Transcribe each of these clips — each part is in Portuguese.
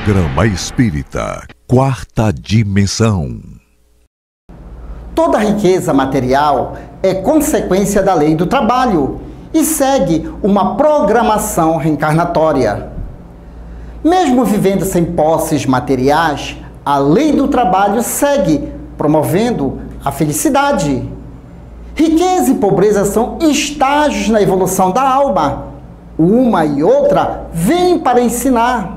Programa Espírita Quarta Dimensão. Toda riqueza material é consequência da lei do trabalho e segue uma programação reencarnatória. Mesmo vivendo sem posses materiais, a lei do trabalho segue promovendo a felicidade. Riqueza e pobreza são estágios na evolução da alma. Uma e outra vêm para ensinar.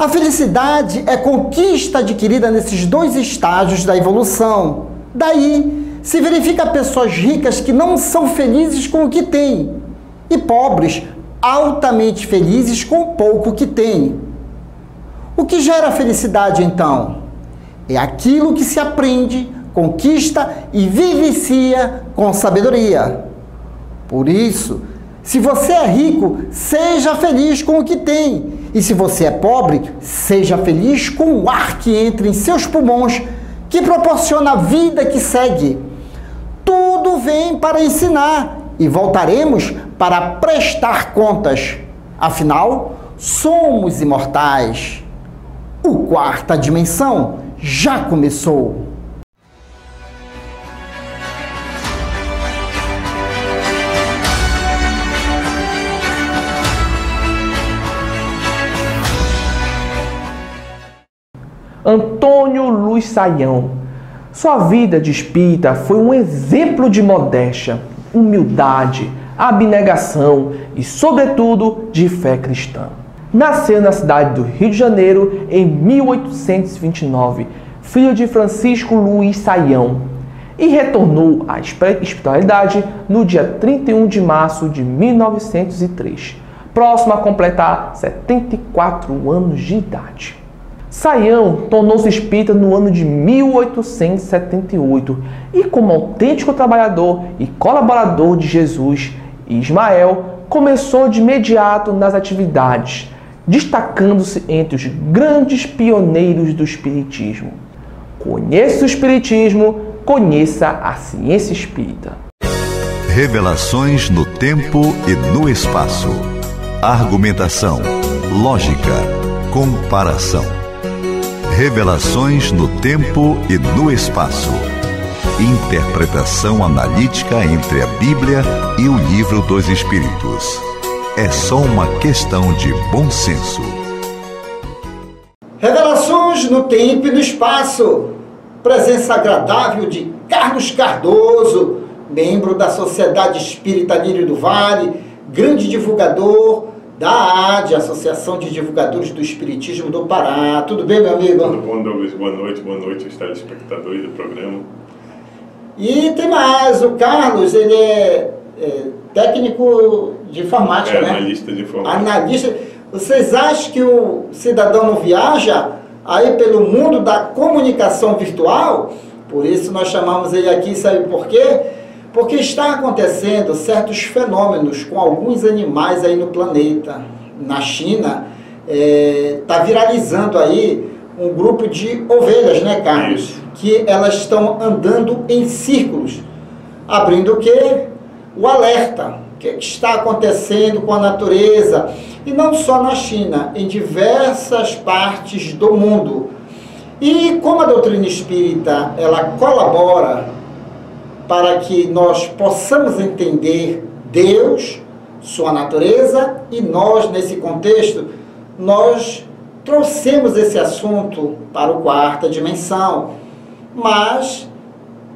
A felicidade é conquista adquirida nesses dois estágios da evolução. Daí, se verifica pessoas ricas que não são felizes com o que têm e pobres altamente felizes com o pouco que têm. O que gera felicidade, então? É aquilo que se aprende, conquista e vivencia com sabedoria. Por isso, se você é rico, seja feliz com o que tem. E se você é pobre, seja feliz com o ar que entra em seus pulmões, que proporciona a vida que segue. Tudo vem para ensinar e voltaremos para prestar contas. Afinal, somos imortais. O Quarta Dimensão já começou. Antônio Luiz Saião. Sua vida de espírita foi um exemplo de modéstia, humildade, abnegação e, sobretudo, de fé cristã. Nasceu na cidade do Rio de Janeiro em 1829, filho de Francisco Luiz Saião, e retornou à espiritualidade no dia 31 de março de 1903, próximo a completar 74 anos de idade. Saião tornou-se espírita no ano de 1878 e, como autêntico trabalhador e colaborador de Jesus e Ismael, começou de imediato nas atividades, destacando-se entre os grandes pioneiros do espiritismo. Conheça o espiritismo, conheça a ciência espírita. Revelações no tempo e no espaço. Argumentação, lógica, comparação. Revelações no tempo e no espaço. Interpretação analítica entre a Bíblia e o Livro dos Espíritos. É só uma questão de bom senso. Revelações no tempo e no espaço. Presença agradável de Carlos Cardoso, membro da Sociedade Espírita Lírio do Vale, grande divulgador da ADE, Associação de Divulgadores do Espiritismo do Pará. Tudo bem, meu amigo? Tudo bom, Douglas? Boa noite aos telespectadores do programa. E tem mais, o Carlos, ele é técnico de informática, né? Analista de informática. Analista. Vocês acham que o cidadão não viaja aí pelo mundo da comunicação virtual? Por isso nós chamamos ele aqui, sabe por quê? Porque está acontecendo certos fenômenos com alguns animais aí no planeta. Na China, está viralizando aí um grupo de ovelhas, né, Carlos? Isso. Que elas estão andando em círculos, abrindo o quê? O alerta. O que está acontecendo com a natureza? E não só na China, em diversas partes do mundo. E como a doutrina espírita, ela colabora para que nós possamos entender Deus, sua natureza, e nós, nesse contexto, nós trouxemos esse assunto para o Quarta Dimensão. Mas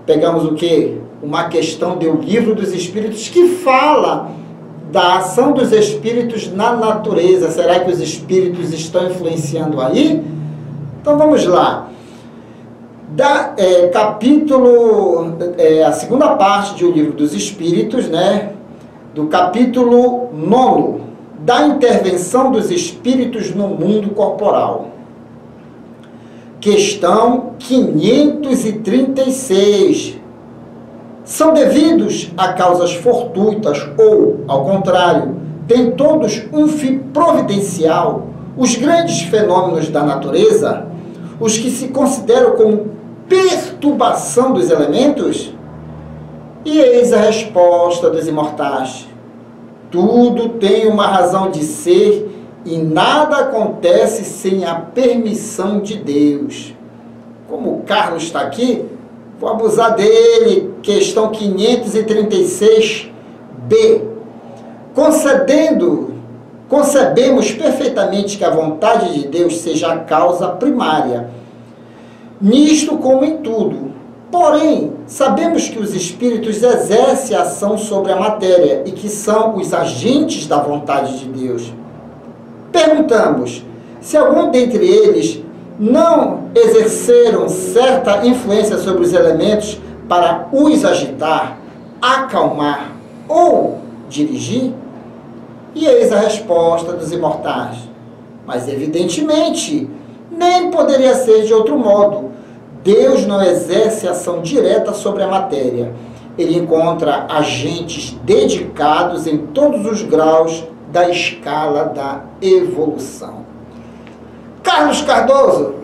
pegamos o quê? Uma questão do Livro dos Espíritos que fala da ação dos espíritos na natureza. Será que os espíritos estão influenciando aí? Então vamos lá. A segunda parte do Livro dos Espíritos, né, do capítulo 9, da intervenção dos espíritos no mundo corporal. Questão 536. São devidos a causas fortuitas ou, ao contrário, têm todos um fim providencial os grandes fenômenos da natureza, os que se consideram como perturbação dos elementos? E eis a resposta dos imortais. Tudo tem uma razão de ser E nada acontece sem a permissão de Deus. Como o Carlos está aqui, vou abusar dele, questão 536b. Concebemos perfeitamente que a vontade de Deus seja a causa primária, nisto como em tudo. Porém, sabemos que os espíritos exercem ação sobre a matéria e que são os agentes da vontade de Deus. Perguntamos, se algum dentre eles não exerceram certa influência sobre os elementos para os agitar, acalmar ou dirigir? E eis a resposta dos imortais. Mas, evidentemente, nem poderia ser de outro modo. Deus não exerce ação direta sobre a matéria. Ele encontra agentes dedicados em todos os graus da escala da evolução. Carlos Cardoso,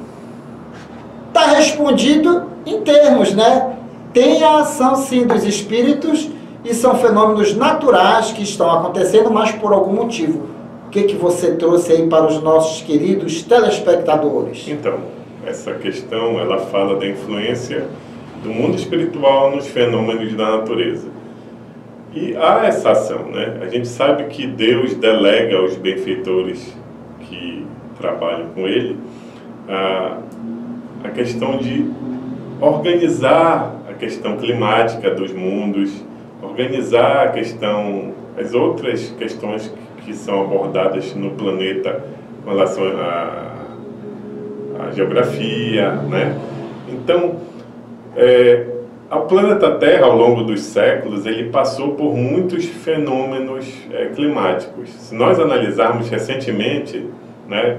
está respondido em termos, né? Tem a ação, sim, dos espíritos e são fenômenos naturais que estão acontecendo, mas por algum motivo. O que você trouxe aí para os nossos queridos telespectadores? Então, essa questão, ela fala da influência do mundo espiritual nos fenômenos da natureza. E há essa ação, né? A gente sabe que Deus delega aos benfeitores que trabalham com Ele a questão de organizar a questão climática dos mundos, organizar a questão, as outras questões que são abordadas no planeta com relação à geografia, né? Então, o planeta Terra, ao longo dos séculos, ele passou por muitos fenômenos climáticos. Se nós analisarmos recentemente, né,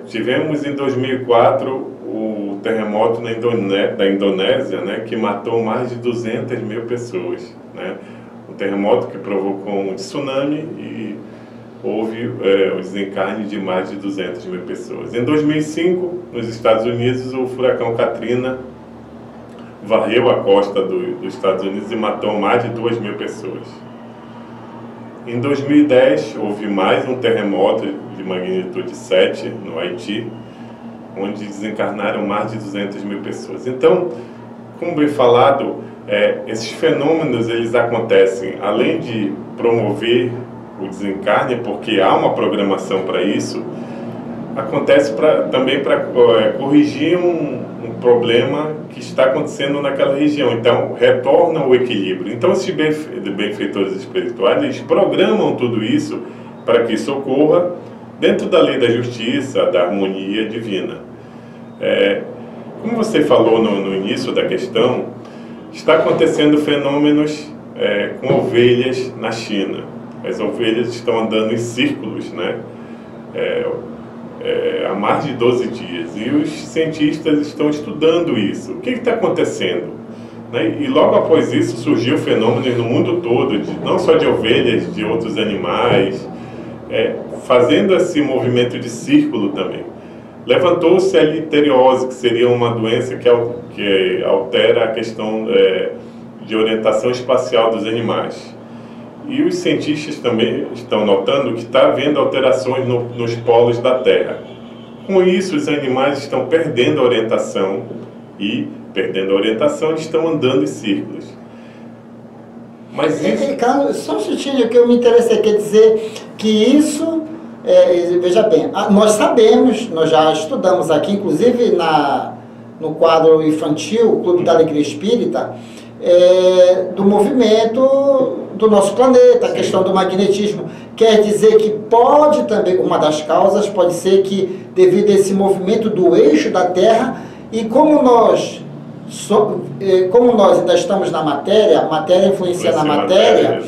tivemos em 2004 o terremoto da Indonésia, né, que matou mais de 200 mil pessoas, né? Um terremoto que provocou um tsunami e houve o desencarne de mais de 200 mil pessoas. Em 2005, nos Estados Unidos, o furacão Katrina varreu a costa dos Estados Unidos e matou mais de 2 mil pessoas. Em 2010, houve mais um terremoto de magnitude 7 no Haiti, onde desencarnaram mais de 200 mil pessoas. Então, como bem falado, esses fenômenos eles acontecem, além de promover o desencarne, porque há uma programação para isso, acontece também para corrigir um problema que está acontecendo naquela região. Então, retorna o equilíbrio. Então, esses benfeitores espirituais, eles programam tudo isso para que isso ocorra dentro da lei da justiça, da harmonia divina. Como você falou no início da questão, está acontecendo fenômenos com ovelhas na China. As ovelhas estão andando em círculos, né? Há mais de 12 dias. E os cientistas estão estudando isso. O que está acontecendo? Né? E logo após isso surgiu fenômenos no mundo todo, não só de ovelhas, de outros animais, fazendo esse movimento de círculo também. Levantou-se a literiose, que seria uma doença que altera a questão de orientação espacial dos animais. E os cientistas também estão notando que está havendo alterações nos polos da Terra. Com isso, os animais estão perdendo a orientação e, perdendo a orientação, eles estão andando em círculos. Mas isso... Carlos, só um instantinho que eu me interessei, quer dizer que isso, veja bem, nós sabemos, nós já estudamos aqui, inclusive no quadro infantil, Clube da Alegria Espírita, do movimento do nosso planeta, a questão do magnetismo. Quer dizer que pode também, uma das causas pode ser que devido a esse movimento do eixo da Terra, e como nós ainda estamos na matéria, a matéria influencia na matéria,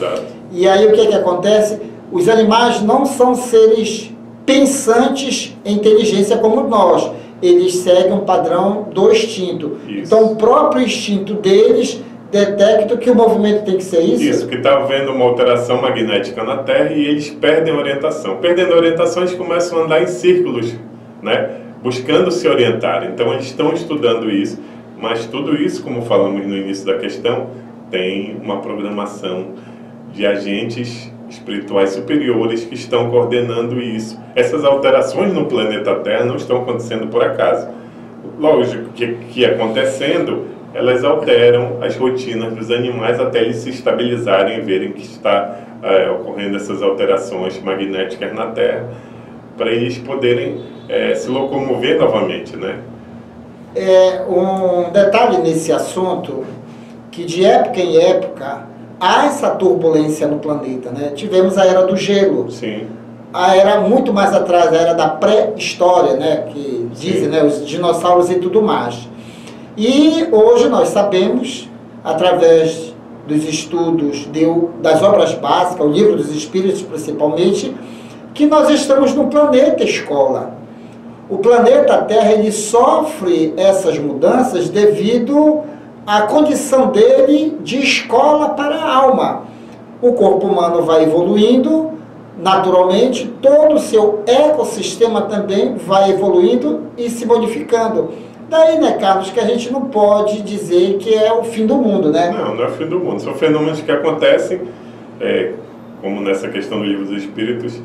e aí o que acontece? Os animais não são seres pensantes em inteligência como nós, eles seguem um padrão do instinto. Isso. Então o próprio instinto deles detecta que o movimento tem que ser isso? Isso, que está havendo uma alteração magnética na Terra e eles perdem a orientação. Perdendo a orientação, eles começam a andar em círculos, né? Buscando se orientar. Então eles estão estudando isso. Mas tudo isso, como falamos no início da questão, tem uma programação de agentes espirituais superiores que estão coordenando isso. Essas alterações no planeta Terra não estão acontecendo por acaso. Lógico que acontecendo, elas alteram as rotinas dos animais até eles se estabilizarem e verem que está ocorrendo essas alterações magnéticas na Terra, para eles poderem se locomover novamente, né? Um detalhe nesse assunto, que de época em época há essa turbulência no planeta, né? Tivemos a Era do Gelo. Sim. A era muito mais atrás, a Era da pré-história, né? Que dizem, né? Os dinossauros e tudo mais. E hoje nós sabemos, através dos estudos das obras básicas, o Livro dos Espíritos principalmente, que nós estamos no planeta escola. O planeta Terra, ele sofre essas mudanças devido à condição dele de escola para a alma. O corpo humano vai evoluindo, naturalmente, todo o seu ecossistema também vai evoluindo e se modificando. Daí, né, Carlos, que a gente não pode dizer que é o fim do mundo, né? Não, não é o fim do mundo. São fenômenos que acontecem, como nessa questão do Livro dos Espíritos,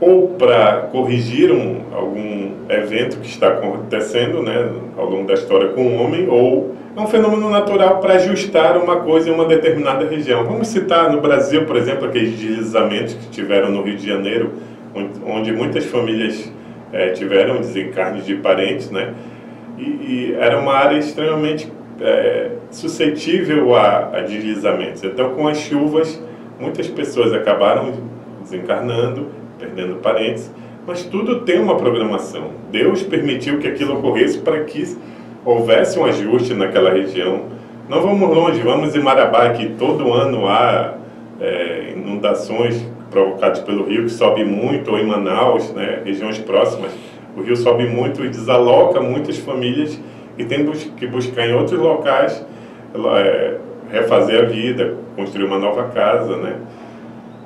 ou para corrigir algum evento que está acontecendo, né, ao longo da história com o homem, ou é um fenômeno natural para ajustar uma coisa em uma determinada região. Vamos citar no Brasil, por exemplo, aqueles deslizamentos que tiveram no Rio de Janeiro, onde muitas famílias tiveram desencarnes de parentes, né? E era uma área extremamente suscetível a deslizamentos. Então, com as chuvas, muitas pessoas acabaram desencarnando, perdendo parentes, mas tudo tem uma programação. Deus permitiu que aquilo ocorresse para que houvesse um ajuste naquela região. Não vamos longe, vamos em Marabá, que todo ano há inundações provocadas pelo rio, que sobe muito, ou em Manaus, né, regiões próximas. O rio sobe muito e desaloca muitas famílias e tem que buscar em outros locais refazer a vida, construir uma nova casa, né?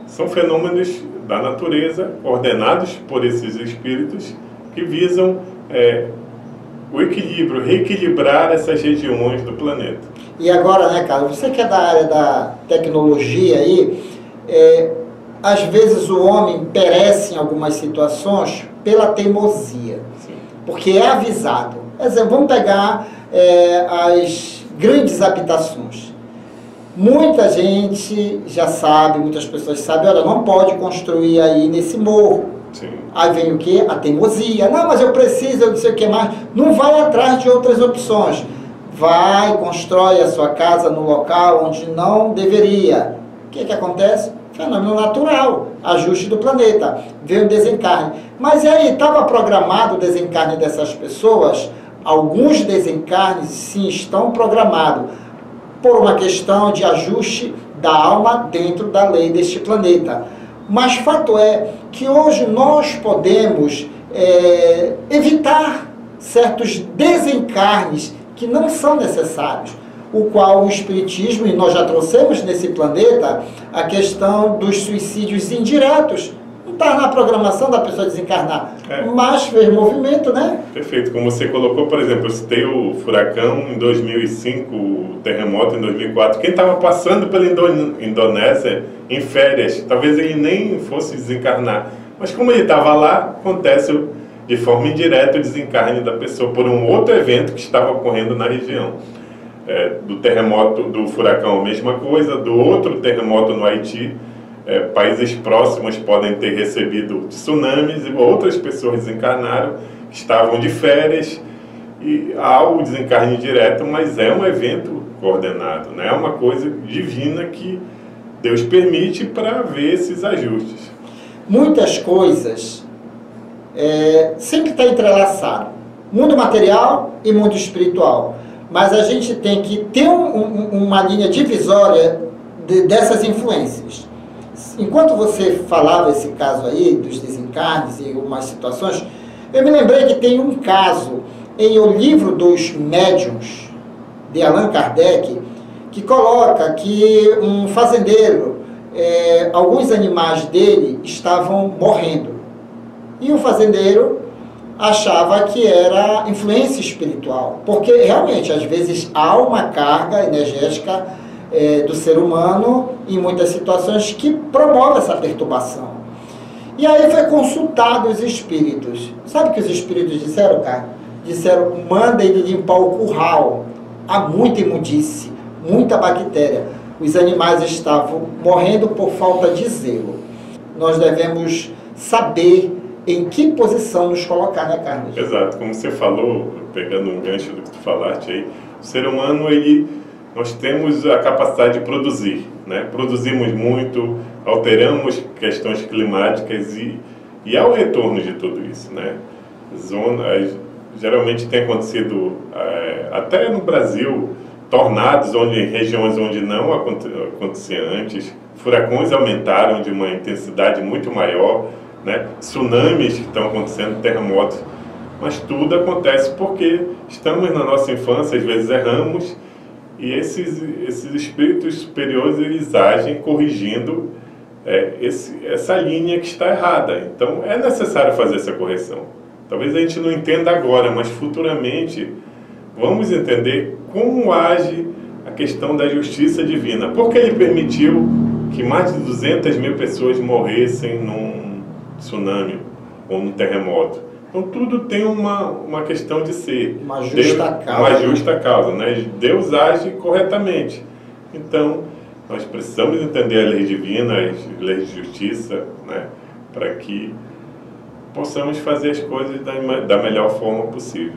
São fenômenos da natureza, ordenados por esses espíritos, que visam o equilíbrio, reequilibrar essas regiões do planeta. E agora, né, Carlos, você que é da área da tecnologia aí, às vezes o homem perece em algumas situações pela teimosia. Sim. Porque é avisado. Exemplo, vamos pegar as grandes habitações. Muita gente já sabe, muitas pessoas sabem, olha, não pode construir aí nesse morro. Sim. Aí vem o quê? A teimosia. Não, mas eu preciso, eu não sei o que mais. Não vai atrás de outras opções. Vai, constrói a sua casa no local onde não deveria. O que acontece? Fenômeno natural, ajuste do planeta, veio um desencarne. Mas e aí, estava programado o desencarne dessas pessoas? Alguns desencarnes sim estão programados por uma questão de ajuste da alma dentro da lei deste planeta. Mas fato é que hoje nós podemos evitar certos desencarnes que não são necessários, o qual o Espiritismo, e nós já trouxemos nesse planeta, a questão dos suicídios indiretos. Não está na programação da pessoa desencarnar, mas fez movimento, né? Perfeito. Como você colocou, por exemplo, eu citei o furacão em 2005, o terremoto em 2004. Quem estava passando pela Indonésia em férias, talvez ele nem fosse desencarnar. Mas como ele estava lá, acontece de forma indireta o desencarne da pessoa por um outro evento que estava ocorrendo na região. Do terremoto, do furacão, a mesma coisa. Do outro terremoto no Haiti, países próximos podem ter recebido tsunamis e outras pessoas desencarnaram, que estavam de férias, e há o desencarne direto, mas é um evento coordenado, né? É uma coisa divina que Deus permite para ver esses ajustes. Muitas coisas sempre está entrelaçado, mundo material e mundo espiritual, mas a gente tem que ter uma linha divisória dessas influências. Enquanto você falava esse caso aí dos desencarnes e algumas situações, eu me lembrei que tem um caso em O Livro dos Médiuns, de Allan Kardec, que coloca que um fazendeiro, alguns animais dele estavam morrendo. E o fazendeiro achava que era influência espiritual, porque realmente, às vezes, há uma carga energética do ser humano em muitas situações que promove essa perturbação. E aí foi consultado os espíritos. Sabe o que os espíritos disseram, cara? Disseram, manda ele limpar o curral. Há muita imundície, muita bactéria. Os animais estavam morrendo por falta de zelo. Nós devemos saber em que posição nos colocar, né, Carlos? Exato. Como você falou, pegando um gancho do que tu falaste aí, o ser humano, nós temos a capacidade de produzir, né? Produzimos muito, alteramos questões climáticas e há o retorno de tudo isso, né? Geralmente tem acontecido, até no Brasil, tornados em regiões onde não acontecia antes, furacões aumentaram de uma intensidade muito maior, né? Tsunamis que estão acontecendo, terremotos, mas tudo acontece porque estamos na nossa infância, às vezes erramos, e esses espíritos superiores, eles agem corrigindo essa linha que está errada. Então é necessário fazer essa correção. Talvez a gente não entenda agora, mas futuramente vamos entender como age a questão da justiça divina. Por que ele permitiu que mais de 200 mil pessoas morressem num tsunami ou num terremoto? Então tudo tem uma questão de ser. Uma justa causa. Uma justa causa, né? Deus age corretamente. Então, nós precisamos entender a lei divina, as leis de justiça, né? Para que possamos fazer as coisas da melhor forma possível.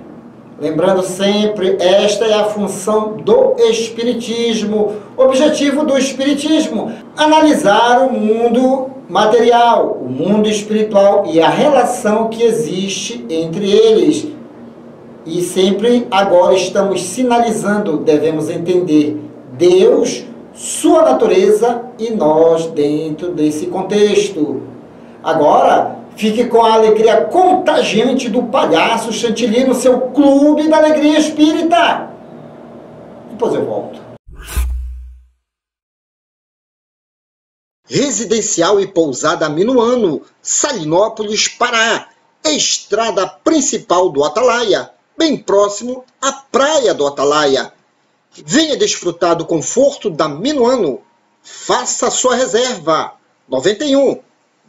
Lembrando sempre, esta é a função do Espiritismo. O objetivo do Espiritismo, analisar o mundo material, o mundo espiritual e a relação que existe entre eles. E sempre agora estamos sinalizando, devemos entender Deus, sua natureza e nós dentro desse contexto. Agora, fique com a alegria contagiante do Palhaço Chantilly no seu Clube da Alegria Espírita. Depois eu volto. Residencial e Pousada Minuano, Salinópolis, Pará. Estrada principal do Atalaia, bem próximo à praia do Atalaia. Venha desfrutar do conforto da Minuano. Faça sua reserva. 91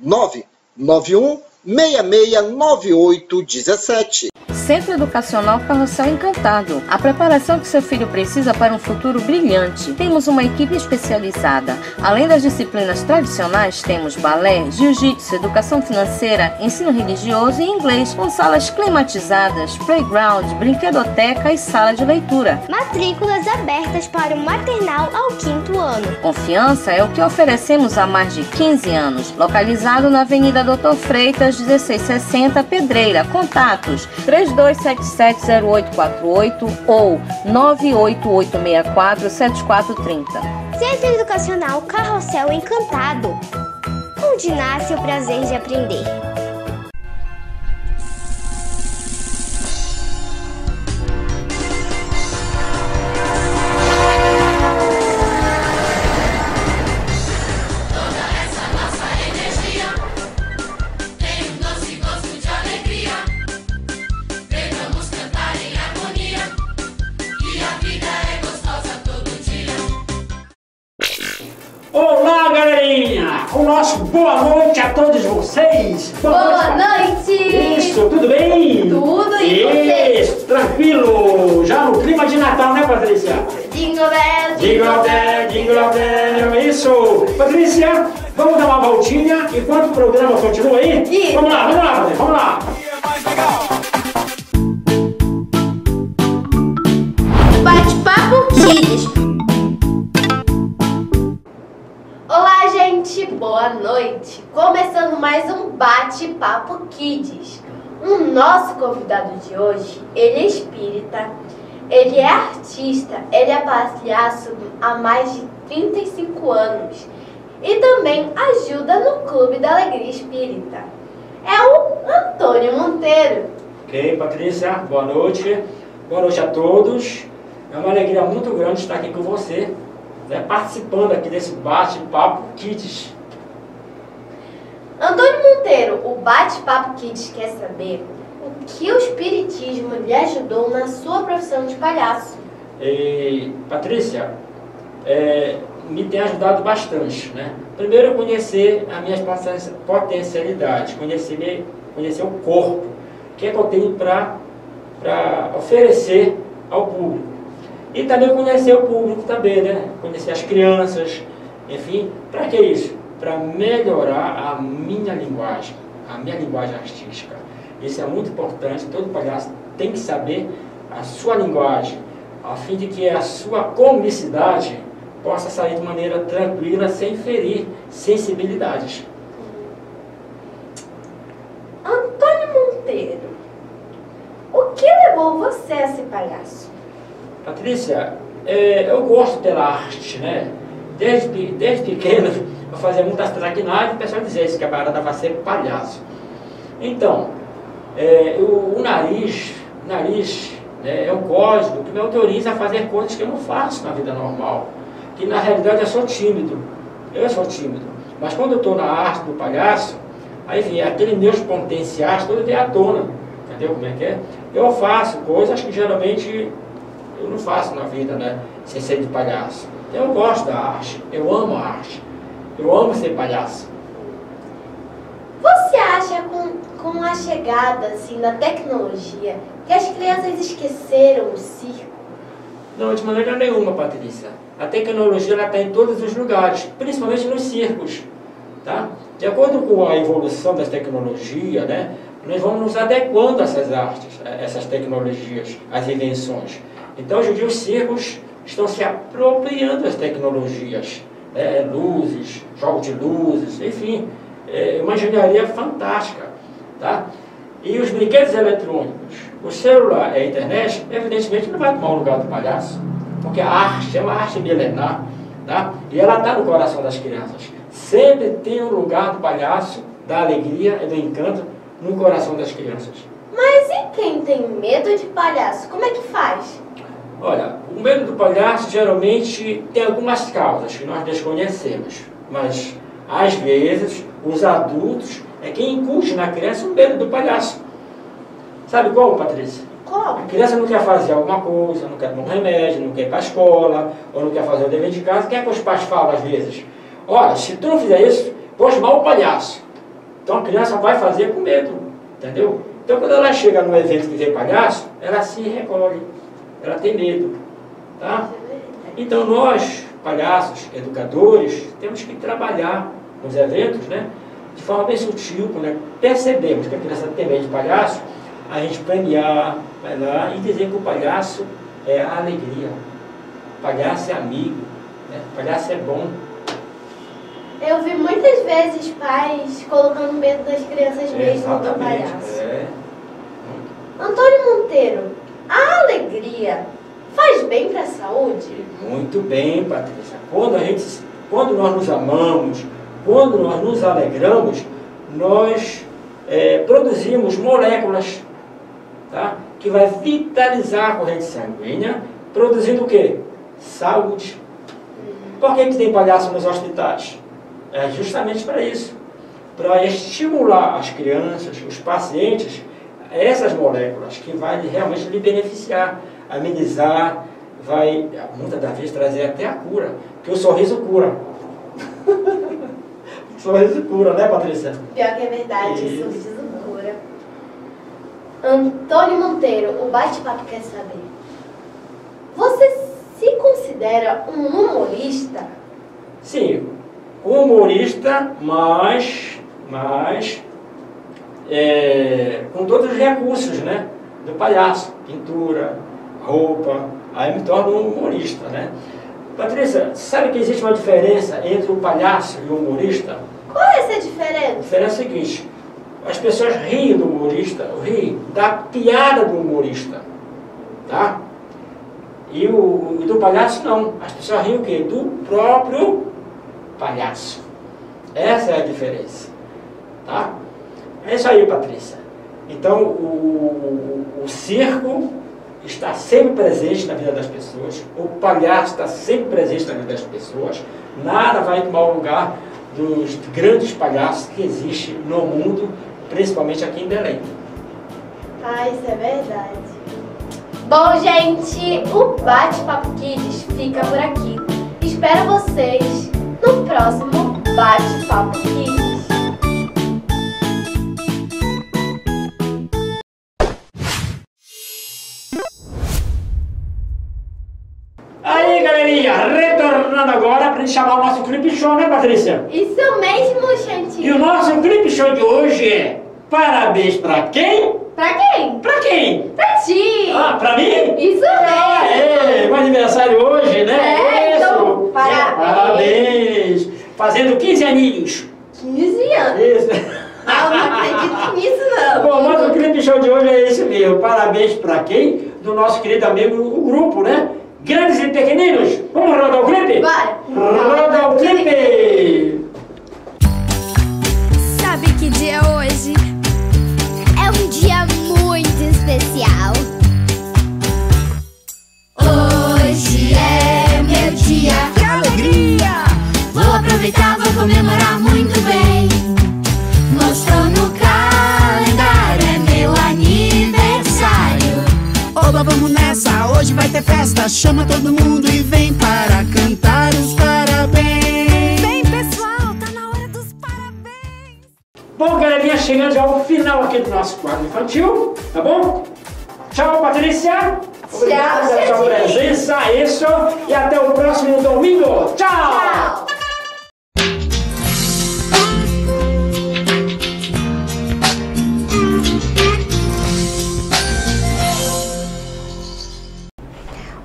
991 669817. Centro Educacional Carrossel Encantado. A preparação que seu filho precisa para um futuro brilhante. Temos uma equipe especializada. Além das disciplinas tradicionais, temos balé, jiu-jitsu, educação financeira, ensino religioso e inglês, com salas climatizadas, playground, brinquedoteca e sala de leitura. Matrículas abertas para o maternal ao 5º ano. Confiança é o que oferecemos há mais de 15 anos. Localizado na Avenida Doutor Freitas, 1660, Pedreira. Contatos 32770848 ou 988647430. Centro Educacional Carrossel Encantado, onde nasce o prazer de aprender. Olá, galerinha! O nosso boa noite a todos vocês! Boa noite! Isso, tudo bem? Tudo, e você? Isso, tranquilo! Já no clima de Natal, né, Patrícia? Jingle bell, Jingle bell, jingle bell, isso! Patrícia, vamos dar uma voltinha enquanto o programa continua aí? Isso. Vamos lá, Patrícia, vamos lá! Bate-papo Kids. Olá, gente! Boa noite! Começando mais um Bate-papo Kids. O nosso convidado de hoje, ele é espírita, ele é artista, ele é palhaço há mais de 35 anos e também ajuda no Clube da Alegria Espírita. É o Antônio Monteiro. Ok, Patrícia, boa noite. Boa noite a todos. É uma alegria muito grande estar aqui com você, né, participando aqui desse Bate-papo Kids. Antônio Monteiro, o Bate-papo Kids quer saber o que o Espiritismo lhe ajudou na sua profissão de palhaço. E, Patrícia, me tem ajudado bastante, né? Primeiro, conhecer as minhas potencialidades, conhecer o corpo, o que é que eu tenho para oferecer ao público. E também conhecer o público também, né? Conhecer as crianças, enfim, para que isso? Para melhorar a minha linguagem artística. Isso é muito importante, todo palhaço tem que saber a sua linguagem, a fim de que a sua comicidade possa sair de maneira tranquila, sem ferir sensibilidades. Antônio Monteiro, o que levou você a ser palhaço? Patrícia, eu gosto pela arte, né? Desde pequeno eu fazia muitas traquinagens e o pessoal dizia que a camarada vai ser palhaço. Então, o nariz né, é um código que me autoriza a fazer coisas que eu não faço na vida normal. Que na realidade eu sou tímido. Mas quando eu estou na arte do palhaço, aí vem aqueles meus potenciais todos vêm à tona. Entendeu como é que é? Eu faço coisas que geralmente eu não faço na vida, né? Sem ser de palhaço. Eu gosto da arte, eu amo a arte. Eu amo ser palhaço. Você acha com a chegada assim, da tecnologia que as crianças esqueceram o circo? Não, de maneira nenhuma, Patrícia. A tecnologia está em todos os lugares, principalmente nos circos. Tá? De acordo com a evolução das tecnologias, né, nós vamos nos adequando a essas artes, a essas tecnologias, às invenções. Então, hoje em dia, os circos estão se apropriando das tecnologias, luzes, jogos de luzes, enfim, uma engenharia fantástica. Tá? E os brinquedos eletrônicos, o celular e a internet, evidentemente não vai tomar o lugar do palhaço, porque a arte é uma arte milenar, tá? E ela está no coração das crianças. Sempre tem um lugar do palhaço, da alegria e do encanto no coração das crianças. Mas e quem tem medo de palhaço, como é que faz? Olha, o medo do palhaço geralmente tem algumas causas que nós desconhecemos, mas às vezes os adultos é quem incute na criança o medo do palhaço. Sabe qual, Patrícia? Qual? A criança não quer fazer alguma coisa, não quer tomar um remédio, não quer ir para a escola, ou não quer fazer o dever de casa. O que é que os pais falam às vezes? Olha, se tu não fizer isso, vou chamar o palhaço. Então a criança vai fazer com medo, entendeu? Então quando ela chega num evento que tem palhaço, ela se recolhe, ela tem medo, tá? Então nós, palhaços, educadores, temos que trabalhar nos eventos, né? De forma bem sutil, quando percebemos que a criança tem medo de palhaço, a gente premiar, vai lá e dizer que o palhaço é a alegria, o palhaço é amigo, né? O palhaço é bom. Eu vi muitas vezes pais colocando medo das crianças mesmo do palhaço. Antônio Monteiro, a alegria faz bem para a saúde? Muito bem, Patrícia. Quando nós nos amamos, quando nós nos alegramos, nós produzimos moléculas, tá? Que vai vitalizar a corrente sanguínea, produzindo o quê? Saúde. Por que tem palhaço nos hospitais? É justamente para isso, para estimular as crianças, os pacientes, essas moléculas que vai realmente lhe beneficiar, amenizar, vai, muitas das vezes, trazer até a cura, porque o sorriso cura. O sorriso cura, né, Patrícia? Pior que é verdade, o sorriso cura. Antônio Monteiro, o bate-papo quer saber. Você se considera um humorista? Sim, humorista, mas com todos os recursos, né, do palhaço, pintura, roupa, aí me torno um humorista, né? Patrícia, sabe que existe uma diferença entre o palhaço e o humorista? Qual é essa diferença? A diferença é a seguinte, as pessoas riem do humorista, riem da piada do humorista, tá? E do palhaço não, as pessoas riem o quê? Do próprio palhaço. Essa é a diferença, tá? É isso aí, Patrícia. Então, o circo está sempre presente na vida das pessoas, o palhaço está sempre presente na vida das pessoas, nada vai tomar o lugar dos grandes palhaços que existem no mundo, principalmente aqui em Belém. Ah, isso é verdade. Bom, gente, o Bate-Papo Kids fica por aqui. Espero vocês no próximo Bate-Papo Kids. Aí, galerinha, retornando agora pra gente chamar o nosso clipe show, né, Patrícia? Isso mesmo, Xantinho. E o nosso clipe show de hoje é parabéns pra quem? Pra quem? Pra quem? Pra ti. Ah, pra mim? Isso mesmo. Meu aniversário hoje, né? É, Isso. então, parabéns. Fazendo 15 aninhos. 15 anos. Isso. Não acredito nisso, não. Bom, mas o clipe show de hoje é esse mesmo. Parabéns pra quem? Do nosso querido amigo, o grupo, né? Grandes e pequeninos. Vamos rodar o clipe? Bora. Roda o clipe. Sabe que dia é hoje? É um dia muito especial. Hoje é meu dia. Que alegria! Vou aproveitar, vou comemorar muito bem. Mostrou no calendário, é meu aniversário. Oba, vamos nessa, hoje vai ter festa. Chama todo mundo e vem para cantar os parabéns. Vem, pessoal, tá na hora dos parabéns. Bom, galerinha, chegando já ao final aqui do nosso quadro infantil, tá bom? Tchau, Patrícia. Obrigado pela sua presença, isso. E até o próximo domingo. Tchau. Tchau.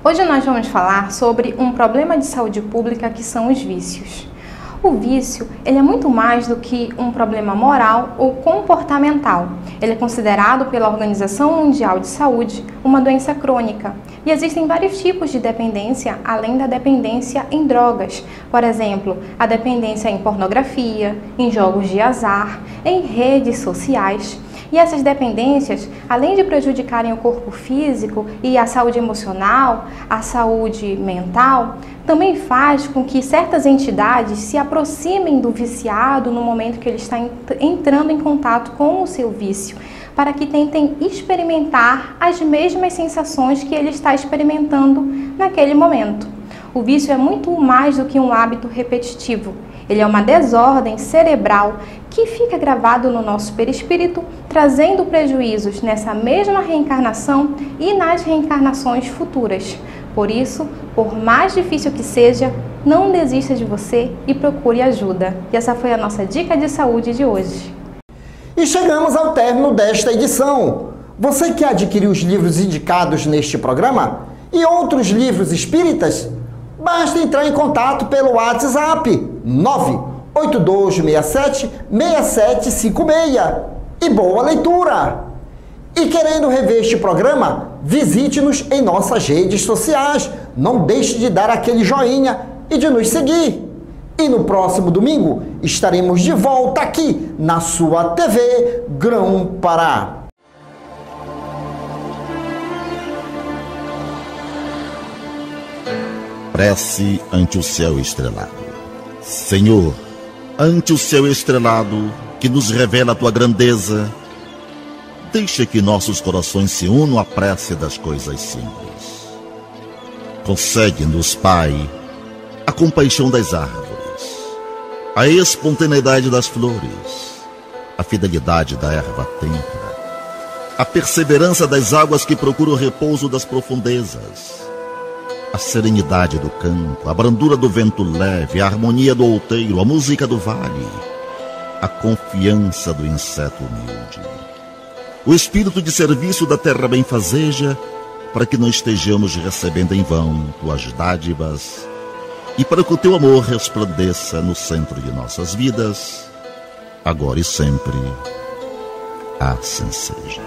Hoje nós vamos falar sobre um problema de saúde pública que são os vícios. O vício, ele é muito mais do que um problema moral ou comportamental. Ele é considerado pela Organização Mundial de Saúde uma doença crônica. E existem vários tipos de dependência, além da dependência em drogas. Por exemplo, a dependência em pornografia, em jogos de azar, em redes sociais. E essas dependências, além de prejudicarem o corpo físico e a saúde emocional, a saúde mental, também faz com que certas entidades se aproximem do viciado no momento que ele está entrando em contato com o seu vício, para que tentem experimentar as mesmas sensações que ele está experimentando naquele momento. O vício é muito mais do que um hábito repetitivo. Ele é uma desordem cerebral que fica gravado no nosso perispírito, trazendo prejuízos nessa mesma reencarnação e nas reencarnações futuras. Por isso, por mais difícil que seja, não desista de você e procure ajuda. E essa foi a nossa dica de saúde de hoje. E chegamos ao término desta edição. Você que adquiriu os livros indicados neste programa e outros livros espíritas, basta entrar em contato pelo WhatsApp 98267-6756. E boa leitura! E querendo rever este programa, visite-nos em nossas redes sociais. Não deixe de dar aquele joinha e de nos seguir. E no próximo domingo estaremos de volta aqui na sua TV Grão-Pará. Prece ante o céu estrelado. Senhor, ante o céu estrelado, que nos revela a tua grandeza, deixa que nossos corações se unam à prece das coisas simples. Concede-nos, Pai, a compaixão das árvores, a espontaneidade das flores, a fidelidade da erva tenra, a perseverança das águas que procuram o repouso das profundezas, a serenidade do campo, a brandura do vento leve, a harmonia do outeiro, a música do vale, a confiança do inseto humilde, o espírito de serviço da terra benfazeja, para que não estejamos recebendo em vão tuas dádivas e para que o teu amor resplandeça no centro de nossas vidas, agora e sempre. Assim seja.